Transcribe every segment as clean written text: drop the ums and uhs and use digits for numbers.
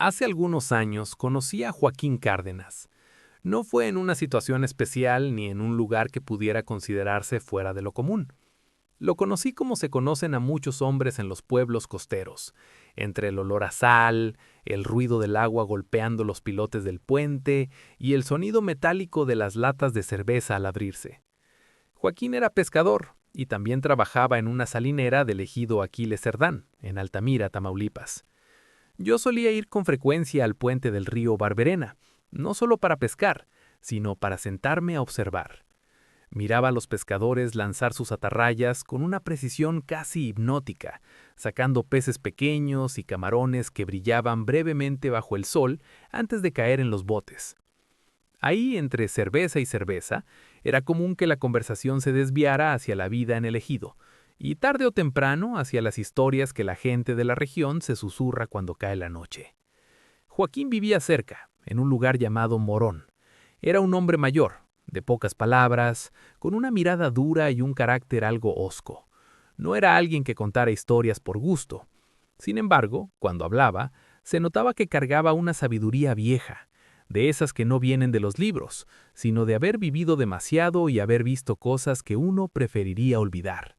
Hace algunos años conocí a Joaquín Cárdenas. No fue en una situación especial ni en un lugar que pudiera considerarse fuera de lo común. Lo conocí como se conocen a muchos hombres en los pueblos costeros, entre el olor a sal, el ruido del agua golpeando los pilotes del puente y el sonido metálico de las latas de cerveza al abrirse. Joaquín era pescador y también trabajaba en una salinera del ejido Aquiles Cerdán, en Altamira, Tamaulipas. Yo solía ir con frecuencia al puente del río Barberena, no solo para pescar, sino para sentarme a observar. Miraba a los pescadores lanzar sus atarrayas con una precisión casi hipnótica, sacando peces pequeños y camarones que brillaban brevemente bajo el sol antes de caer en los botes. Ahí, entre cerveza y cerveza, era común que la conversación se desviara hacia la vida en el ejido, y tarde o temprano hacia las historias que la gente de la región se susurra cuando cae la noche. Joaquín vivía cerca, en un lugar llamado Morón. Era un hombre mayor, de pocas palabras, con una mirada dura y un carácter algo hosco. No era alguien que contara historias por gusto. Sin embargo, cuando hablaba, se notaba que cargaba una sabiduría vieja, de esas que no vienen de los libros, sino de haber vivido demasiado y haber visto cosas que uno preferiría olvidar.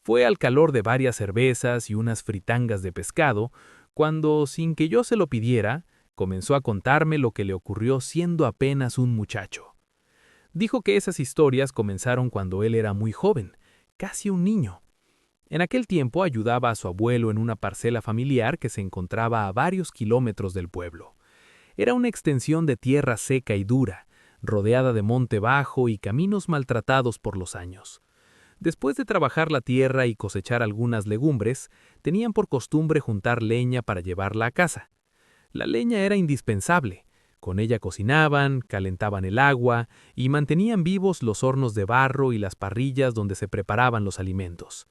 Fue al calor de varias cervezas y unas fritangas de pescado, cuando, sin que yo se lo pidiera, comenzó a contarme lo que le ocurrió siendo apenas un muchacho. Dijo que esas historias comenzaron cuando él era muy joven, casi un niño. En aquel tiempo ayudaba a su abuelo en una parcela familiar que se encontraba a varios kilómetros del pueblo. Era una extensión de tierra seca y dura, rodeada de monte bajo y caminos maltratados por los años. Después de trabajar la tierra y cosechar algunas legumbres, tenían por costumbre juntar leña para llevarla a casa. La leña era indispensable. Con ella cocinaban, calentaban el agua y mantenían vivos los hornos de barro y las parrillas donde se preparaban los alimentos.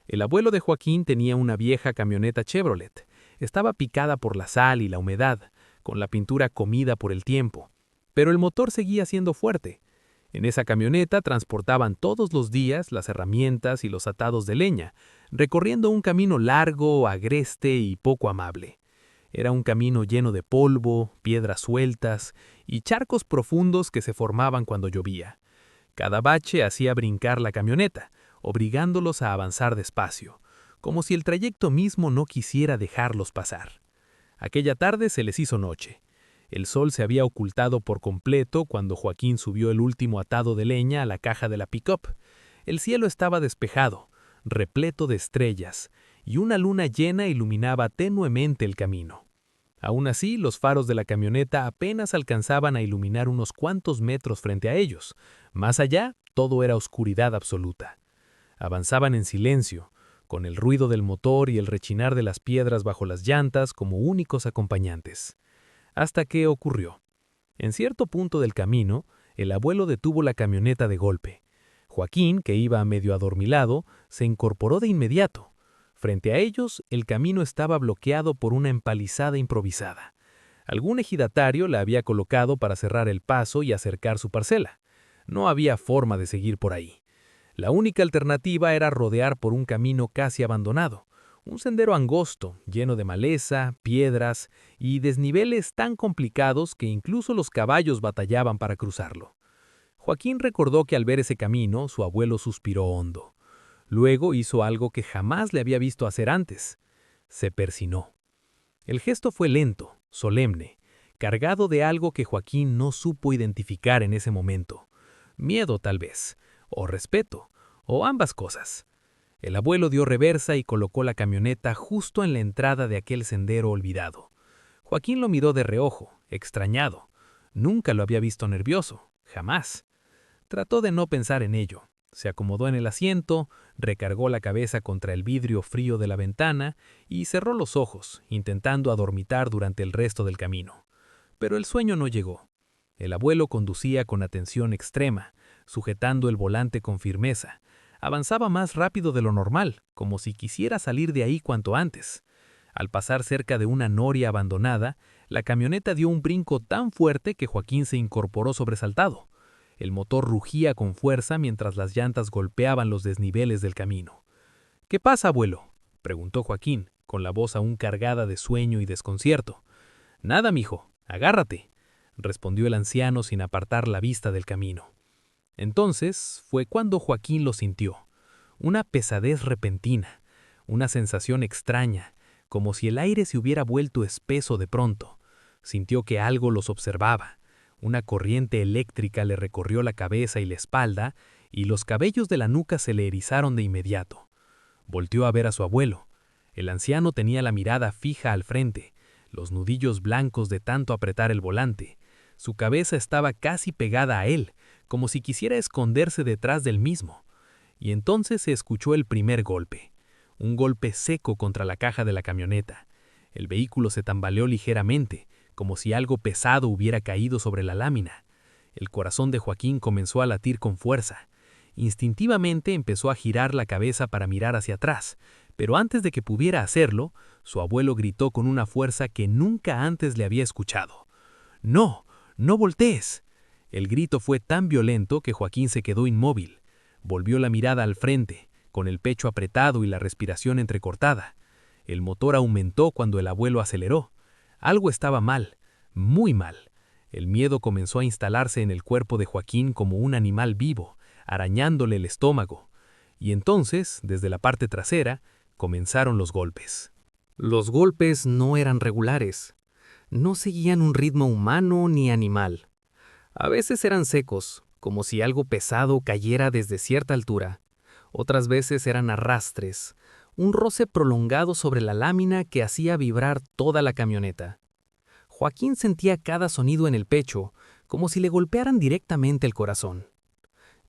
El abuelo de Joaquín tenía una vieja camioneta Chevrolet. Estaba picada por la sal y la humedad, con la pintura comida por el tiempo. Pero el motor seguía siendo fuerte. En esa camioneta transportaban todos los días las herramientas y los atados de leña, recorriendo un camino largo, agreste y poco amable. Era un camino lleno de polvo, piedras sueltas y charcos profundos que se formaban cuando llovía. Cada bache hacía brincar la camioneta, obligándolos a avanzar despacio, como si el trayecto mismo no quisiera dejarlos pasar. Aquella tarde se les hizo noche. El sol se había ocultado por completo cuando Joaquín subió el último atado de leña a la caja de la pick-up. El cielo estaba despejado, repleto de estrellas, y una luna llena iluminaba tenuemente el camino. Aún así, los faros de la camioneta apenas alcanzaban a iluminar unos cuantos metros frente a ellos. Más allá, todo era oscuridad absoluta. Avanzaban en silencio, con el ruido del motor y el rechinar de las piedras bajo las llantas como únicos acompañantes. Hasta que ocurrió. En cierto punto del camino, el abuelo detuvo la camioneta de golpe. Joaquín, que iba medio adormilado, se incorporó de inmediato. Frente a ellos, el camino estaba bloqueado por una empalizada improvisada. Algún ejidatario la había colocado para cerrar el paso y acercar su parcela. No había forma de seguir por ahí. La única alternativa era rodear por un camino casi abandonado. Un sendero angosto, lleno de maleza, piedras y desniveles tan complicados que incluso los caballos batallaban para cruzarlo. Joaquín recordó que al ver ese camino, su abuelo suspiró hondo. Luego hizo algo que jamás le había visto hacer antes. Se persinó. El gesto fue lento, solemne, cargado de algo que Joaquín no supo identificar en ese momento. Miedo, tal vez, o respeto, o ambas cosas. El abuelo dio reversa y colocó la camioneta justo en la entrada de aquel sendero olvidado. Joaquín lo miró de reojo, extrañado. Nunca lo había visto nervioso, jamás. Trató de no pensar en ello. Se acomodó en el asiento, recargó la cabeza contra el vidrio frío de la ventana y cerró los ojos, intentando adormitar durante el resto del camino. Pero el sueño no llegó. El abuelo conducía con atención extrema, sujetando el volante con firmeza. Avanzaba más rápido de lo normal, como si quisiera salir de ahí cuanto antes. Al pasar cerca de una noria abandonada, la camioneta dio un brinco tan fuerte que Joaquín se incorporó sobresaltado. El motor rugía con fuerza mientras las llantas golpeaban los desniveles del camino. «¿Qué pasa, abuelo?», preguntó Joaquín, con la voz aún cargada de sueño y desconcierto. Nada, mijo, agárrate, respondió el anciano sin apartar la vista del camino. Entonces fue cuando Joaquín lo sintió. Una pesadez repentina, una sensación extraña, como si el aire se hubiera vuelto espeso de pronto. Sintió que algo los observaba. Una corriente eléctrica le recorrió la cabeza y la espalda, y los cabellos de la nuca se le erizaron de inmediato. Volteó a ver a su abuelo. El anciano tenía la mirada fija al frente, los nudillos blancos de tanto apretar el volante. Su cabeza estaba casi pegada a él, como si quisiera esconderse detrás del mismo. Y entonces se escuchó el primer golpe. Un golpe seco contra la caja de la camioneta. El vehículo se tambaleó ligeramente, como si algo pesado hubiera caído sobre la lámina. El corazón de Joaquín comenzó a latir con fuerza. Instintivamente empezó a girar la cabeza para mirar hacia atrás, pero antes de que pudiera hacerlo, su abuelo gritó con una fuerza que nunca antes le había escuchado. «¡No! ¡No voltees!». El grito fue tan violento que Joaquín se quedó inmóvil. Volvió la mirada al frente, con el pecho apretado y la respiración entrecortada. El motor aumentó cuando el abuelo aceleró. Algo estaba mal, muy mal. El miedo comenzó a instalarse en el cuerpo de Joaquín como un animal vivo, arañándole el estómago. Y entonces, desde la parte trasera, comenzaron los golpes. Los golpes no eran regulares. No seguían un ritmo humano ni animal. A veces eran secos, como si algo pesado cayera desde cierta altura. Otras veces eran arrastres, un roce prolongado sobre la lámina que hacía vibrar toda la camioneta. Joaquín sentía cada sonido en el pecho, como si le golpearan directamente el corazón.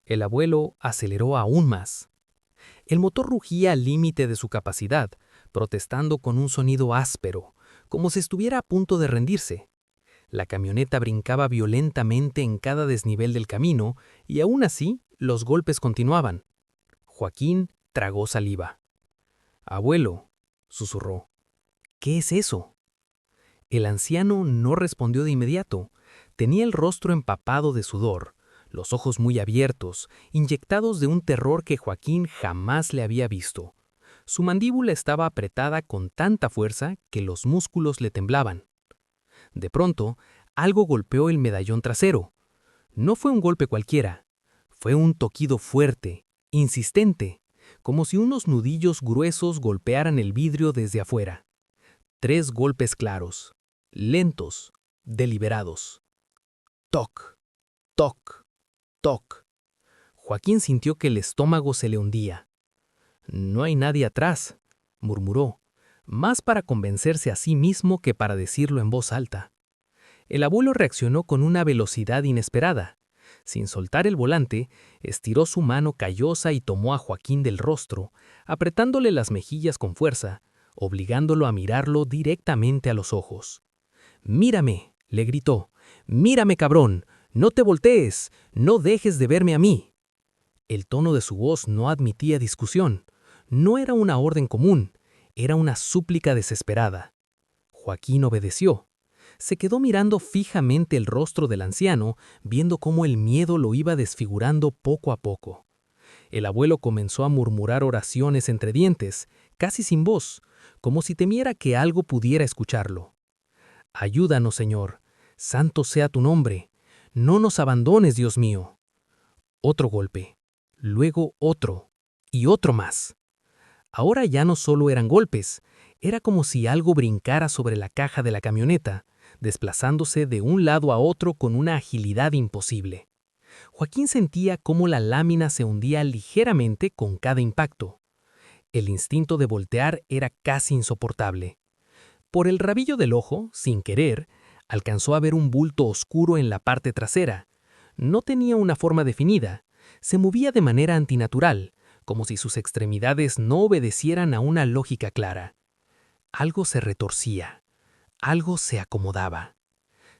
El abuelo aceleró aún más. El motor rugía al límite de su capacidad, protestando con un sonido áspero, como si estuviera a punto de rendirse. La camioneta brincaba violentamente en cada desnivel del camino y aún así los golpes continuaban. Joaquín tragó saliva. «Abuelo», susurró, «¿qué es eso?». El anciano no respondió de inmediato. Tenía el rostro empapado de sudor, los ojos muy abiertos, inyectados de un terror que Joaquín jamás le había visto. Su mandíbula estaba apretada con tanta fuerza que los músculos le temblaban. De pronto, algo golpeó el medallón trasero. No fue un golpe cualquiera. Fue un toquido fuerte, insistente, como si unos nudillos gruesos golpearan el vidrio desde afuera. 3 golpes claros, lentos, deliberados. Toc, toc, toc. Joaquín sintió que el estómago se le hundía. «No hay nadie atrás», murmuró, más para convencerse a sí mismo que para decirlo en voz alta. El abuelo reaccionó con una velocidad inesperada. Sin soltar el volante, estiró su mano callosa y tomó a Joaquín del rostro, apretándole las mejillas con fuerza, obligándolo a mirarlo directamente a los ojos. «Mírame», le gritó, «mírame, cabrón, no te voltees, no dejes de verme a mí». El tono de su voz no admitía discusión. No era una orden común, era una súplica desesperada. Joaquín obedeció. Se quedó mirando fijamente el rostro del anciano, viendo cómo el miedo lo iba desfigurando poco a poco. El abuelo comenzó a murmurar oraciones entre dientes, casi sin voz, como si temiera que algo pudiera escucharlo. «Ayúdanos, Señor. Santo sea tu nombre. No nos abandones, Dios mío». Otro golpe, luego otro, y otro más. Ahora ya no solo eran golpes, era como si algo brincara sobre la caja de la camioneta, desplazándose de un lado a otro con una agilidad imposible. Joaquín sentía cómo la lámina se hundía ligeramente con cada impacto. El instinto de voltear era casi insoportable. Por el rabillo del ojo, sin querer, alcanzó a ver un bulto oscuro en la parte trasera. No tenía una forma definida, se movía de manera antinatural, como si sus extremidades no obedecieran a una lógica clara. Algo se retorcía, algo se acomodaba.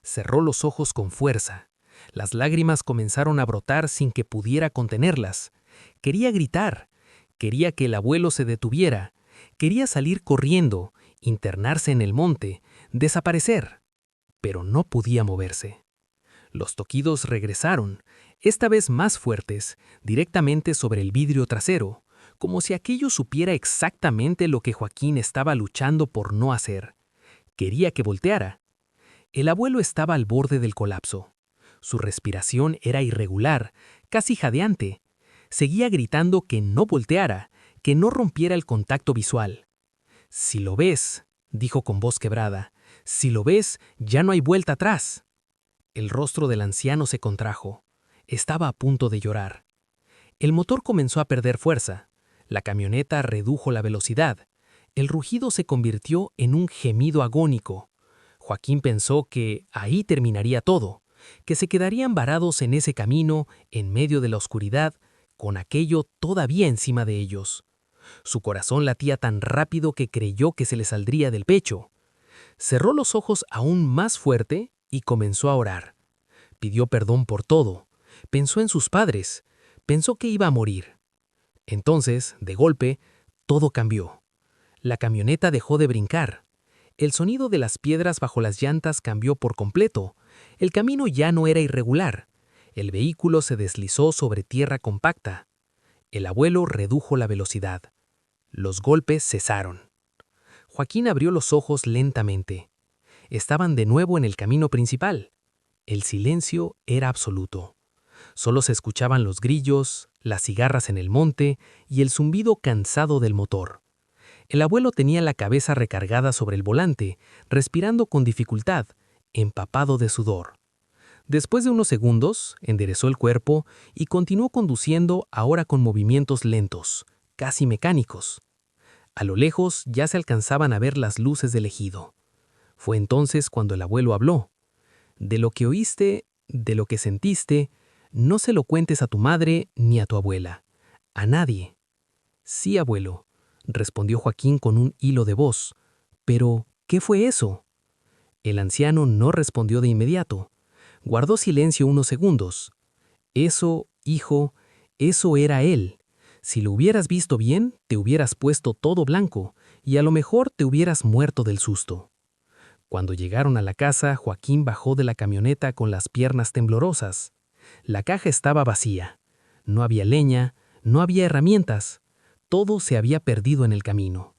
Cerró los ojos con fuerza. Las lágrimas comenzaron a brotar sin que pudiera contenerlas. Quería gritar, quería que el abuelo se detuviera, quería salir corriendo, internarse en el monte, desaparecer, pero no podía moverse. Los toquidos regresaron, esta vez más fuertes, directamente sobre el vidrio trasero, como si aquello supiera exactamente lo que Joaquín estaba luchando por no hacer. Quería que volteara. El abuelo estaba al borde del colapso. Su respiración era irregular, casi jadeante. Seguía gritando que no volteara, que no rompiera el contacto visual. «Si lo ves», dijo con voz quebrada, «si lo ves, ya no hay vuelta atrás». El rostro del anciano se contrajo. Estaba a punto de llorar. El motor comenzó a perder fuerza. La camioneta redujo la velocidad. El rugido se convirtió en un gemido agónico. Joaquín pensó que ahí terminaría todo, que se quedarían varados en ese camino, en medio de la oscuridad, con aquello todavía encima de ellos. Su corazón latía tan rápido que creyó que se le saldría del pecho. Cerró los ojos aún más fuerte y comenzó a orar. Pidió perdón por todo. Pensó en sus padres. Pensó que iba a morir. Entonces, de golpe, todo cambió. La camioneta dejó de brincar. El sonido de las piedras bajo las llantas cambió por completo. El camino ya no era irregular. El vehículo se deslizó sobre tierra compacta. El abuelo redujo la velocidad. Los golpes cesaron. Joaquín abrió los ojos lentamente. Estaban de nuevo en el camino principal. El silencio era absoluto. Solo se escuchaban los grillos, las cigarras en el monte y el zumbido cansado del motor. El abuelo tenía la cabeza recargada sobre el volante, respirando con dificultad, empapado de sudor. Después de unos segundos, enderezó el cuerpo y continuó conduciendo, ahora con movimientos lentos, casi mecánicos. A lo lejos ya se alcanzaban a ver las luces del ejido. Fue entonces cuando el abuelo habló. «De lo que oíste, de lo que sentiste, no se lo cuentes a tu madre ni a tu abuela, a nadie». «Sí, abuelo», respondió Joaquín con un hilo de voz. «Pero, ¿qué fue eso?». El anciano no respondió de inmediato. Guardó silencio unos segundos. «Eso, hijo, eso era él. Si lo hubieras visto bien, te hubieras puesto todo blanco y a lo mejor te hubieras muerto del susto». Cuando llegaron a la casa, Joaquín bajó de la camioneta con las piernas temblorosas. La caja estaba vacía. No había leña, no había herramientas. Todo se había perdido en el camino.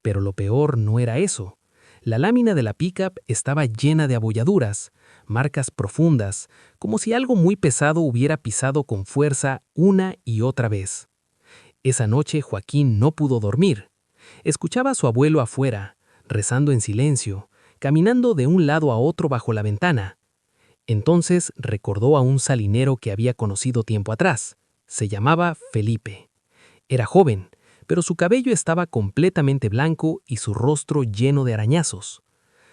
Pero lo peor no era eso. La lámina de la pickup estaba llena de abolladuras, marcas profundas, como si algo muy pesado hubiera pisado con fuerza una y otra vez. Esa noche Joaquín no pudo dormir. Escuchaba a su abuelo afuera, rezando en silencio, caminando de un lado a otro bajo la ventana. Entonces recordó a un salinero que había conocido tiempo atrás. Se llamaba Felipe. Era joven, pero su cabello estaba completamente blanco y su rostro lleno de arañazos.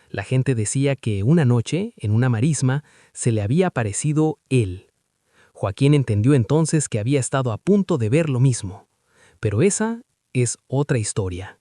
La gente decía que una noche, en una marisma, se le había aparecido él. Joaquín entendió entonces que había estado a punto de ver lo mismo. Pero esa es otra historia.